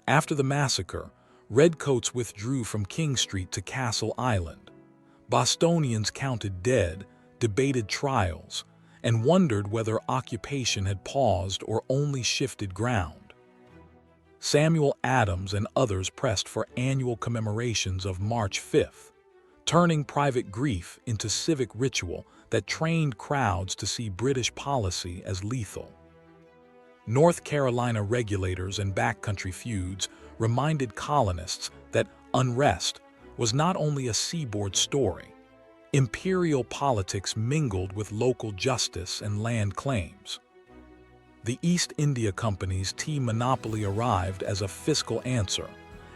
After the massacre, redcoats withdrew from King Street to Castle Island. Bostonians counted dead, debated trials, and wondered whether occupation had paused or only shifted ground. Samuel Adams and others pressed for annual commemorations of March 5th, turning private grief into civic ritual that trained crowds to see British policy as lethal. North Carolina regulators and backcountry feuds reminded colonists that unrest was not only a seaboard story. Imperial politics mingled with local justice and land claims. The East India Company's tea monopoly arrived as a fiscal answer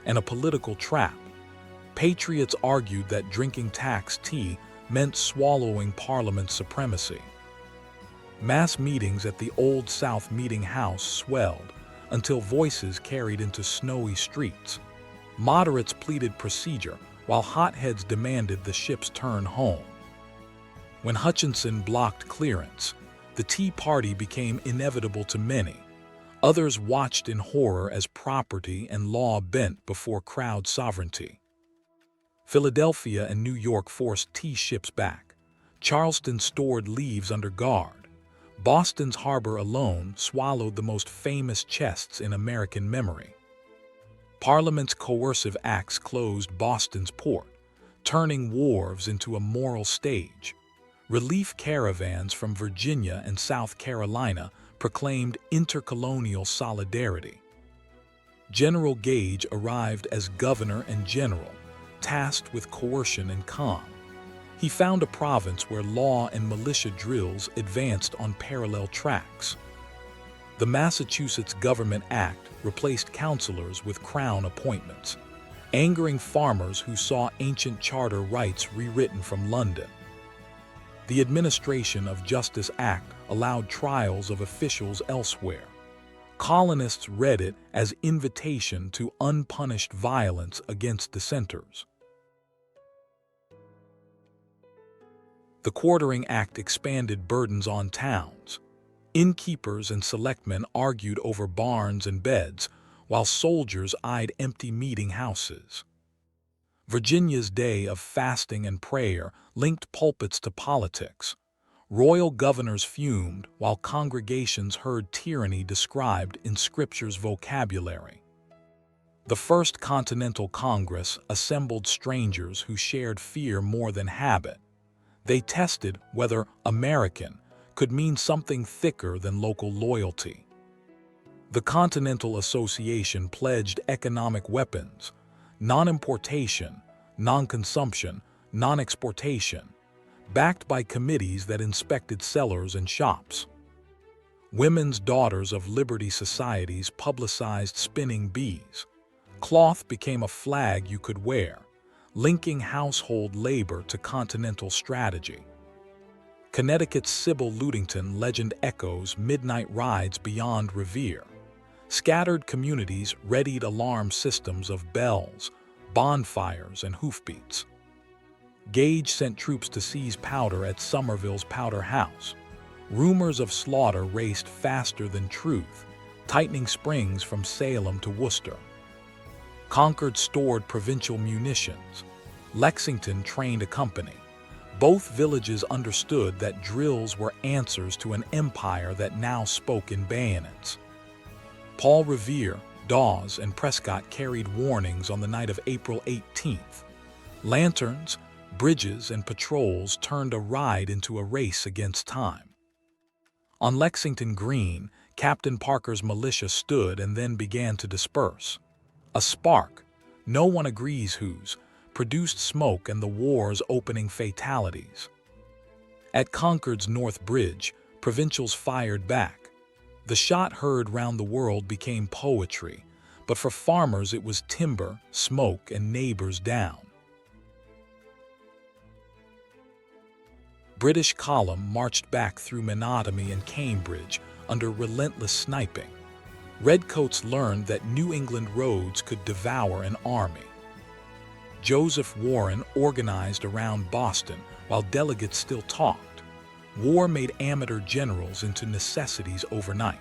and a political trap. Patriots argued that drinking tax tea meant swallowing Parliament's supremacy. Mass meetings at the Old South Meeting House swelled until voices carried into snowy streets. Moderates pleaded procedure, while hotheads demanded the ships turn home. When Hutchinson blocked clearance, the Tea Party became inevitable to many. Others watched in horror as property and law bent before crowd sovereignty. Philadelphia and New York forced tea ships back. Charleston stored leaves under guard. Boston's harbor alone swallowed the most famous chests in American memory. Parliament's Coercive Acts closed Boston's port, turning wharves into a moral stage. Relief caravans from Virginia and South Carolina proclaimed intercolonial solidarity. General Gage arrived as governor and general, tasked with coercion and calm. He found a province where law and militia drills advanced on parallel tracks. The Massachusetts Government Act replaced councilors with crown appointments, angering farmers who saw ancient charter rights rewritten from London. The Administration of Justice Act allowed trials of officials elsewhere. Colonists read it as invitation to unpunished violence against dissenters. The Quartering Act expanded burdens on towns. Innkeepers and selectmen argued over barns and beds, while soldiers eyed empty meeting houses. Virginia's day of fasting and prayer linked pulpits to politics. Royal governors fumed while congregations heard tyranny described in Scripture's vocabulary. The First Continental Congress assembled strangers who shared fear more than habit. They tested whether American could mean something thicker than local loyalty. The Continental Association pledged economic weapons, non-importation, non-consumption, non-exportation, backed by committees that inspected cellars and shops. Women's Daughters of Liberty societies publicized spinning bees. Cloth became a flag you could wear, linking household labor to continental strategy. Connecticut's Sybil Ludington legend echoes midnight rides beyond Revere. Scattered communities readied alarm systems of bells, bonfires, and hoofbeats. Gage sent troops to seize powder at Somerville's Powder House. Rumors of slaughter raced faster than truth, tightening springs from Salem to Worcester. Concord stored provincial munitions. Lexington trained a company. Both villages understood that drills were answers to an empire that now spoke in bayonets. Paul Revere, Dawes, and Prescott carried warnings on the night of April 18th. Lanterns, bridges, and patrols turned a ride into a race against time. On Lexington Green, Captain Parker's militia stood and then began to disperse. A spark, no one agrees whose, produced smoke and the war's opening fatalities. At Concord's North Bridge, provincials fired back. The shot heard round the world became poetry, but for farmers it was timber, smoke, and neighbors down. British column marched back through Menotomy and Cambridge under relentless sniping. Redcoats learned that New England roads could devour an army. Joseph Warren organized around Boston while delegates still talked. War made amateur generals into necessities overnight.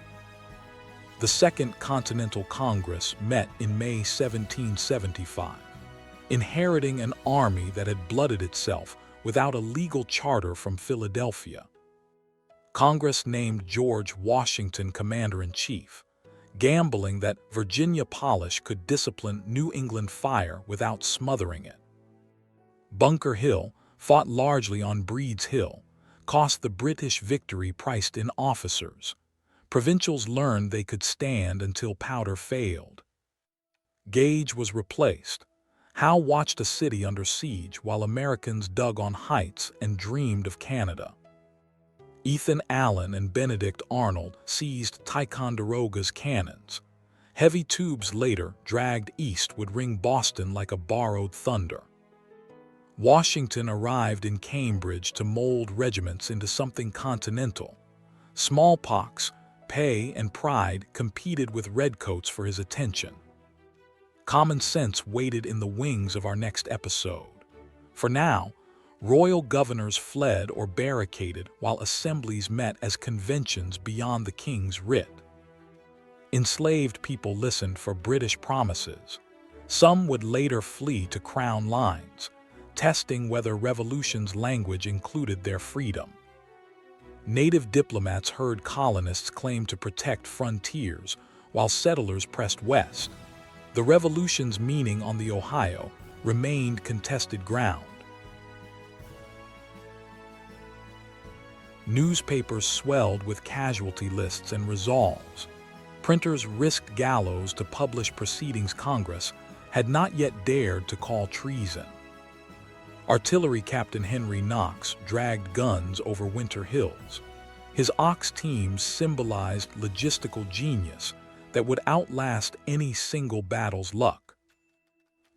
The Second Continental Congress met in May 1775, inheriting an army that had blooded itself without a legal charter from Philadelphia. Congress named George Washington commander-in-chief, gambling that Virginia polish could discipline New England fire without smothering it. Bunker Hill, fought largely on Breed's Hill, cost the British victory priced in officers. Provincials learned they could stand until powder failed. Gage was replaced. Howe watched a city under siege while Americans dug on heights and dreamed of Canada. Ethan Allen and Benedict Arnold seized Ticonderoga's cannons. Heavy tubes later dragged east would ring Boston like a borrowed thunder. Washington arrived in Cambridge to mold regiments into something continental. Smallpox, pay, and pride competed with redcoats for his attention. Common sense waited in the wings of our next episode. For now, royal governors fled or barricaded while assemblies met as conventions beyond the king's writ. Enslaved people listened for British promises. Some would later flee to crown lines, testing whether revolution's language included their freedom. Native diplomats heard colonists claim to protect frontiers while settlers pressed west. The revolution's meaning on the Ohio remained contested ground. Newspapers swelled with casualty lists and resolves. Printers risked gallows to publish proceedings Congress had not yet dared to call treason. Artillery Captain Henry Knox dragged guns over winter hills. His ox teams symbolized logistical genius that would outlast any single battle's luck.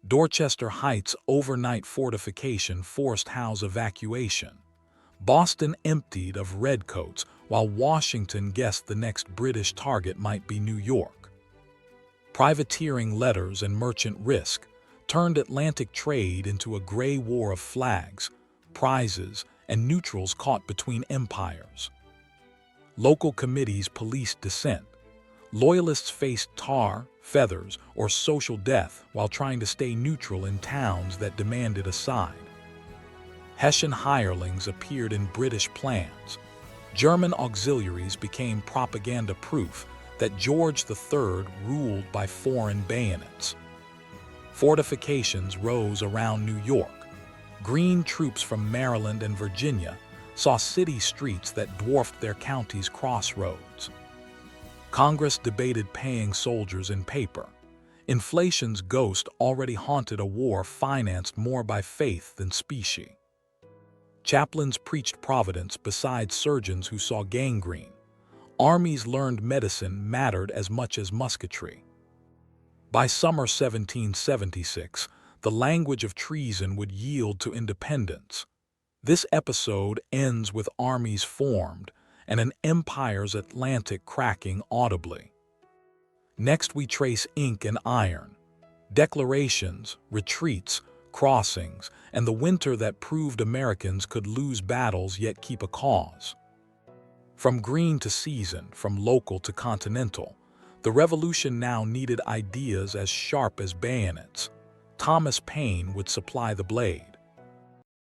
Dorchester Heights' overnight fortification forced Howe's evacuation. Boston emptied of redcoats while Washington guessed the next British target might be New York. Privateering letters and merchant risk turned Atlantic trade into a gray war of flags, prizes, and neutrals caught between empires. Local committees policed dissent. Loyalists faced tar, feathers, or social death while trying to stay neutral in towns that demanded a side. Hessian hirelings appeared in British plans. German auxiliaries became propaganda proof that George III ruled by foreign bayonets. Fortifications rose around New York. Green troops from Maryland and Virginia saw city streets that dwarfed their county's crossroads. Congress debated paying soldiers in paper. Inflation's ghost already haunted a war financed more by faith than specie. Chaplains preached providence beside surgeons who saw gangrene. Armies learned medicine mattered as much as musketry. By summer 1776, the language of treason would yield to independence. This episode ends with armies formed and an empire's Atlantic cracking audibly. Next we trace ink and iron, declarations, retreats, crossings, and the winter that proved Americans could lose battles yet keep a cause. From green to season, from local to continental, the revolution now needed ideas as sharp as bayonets. Thomas Paine would supply the blade.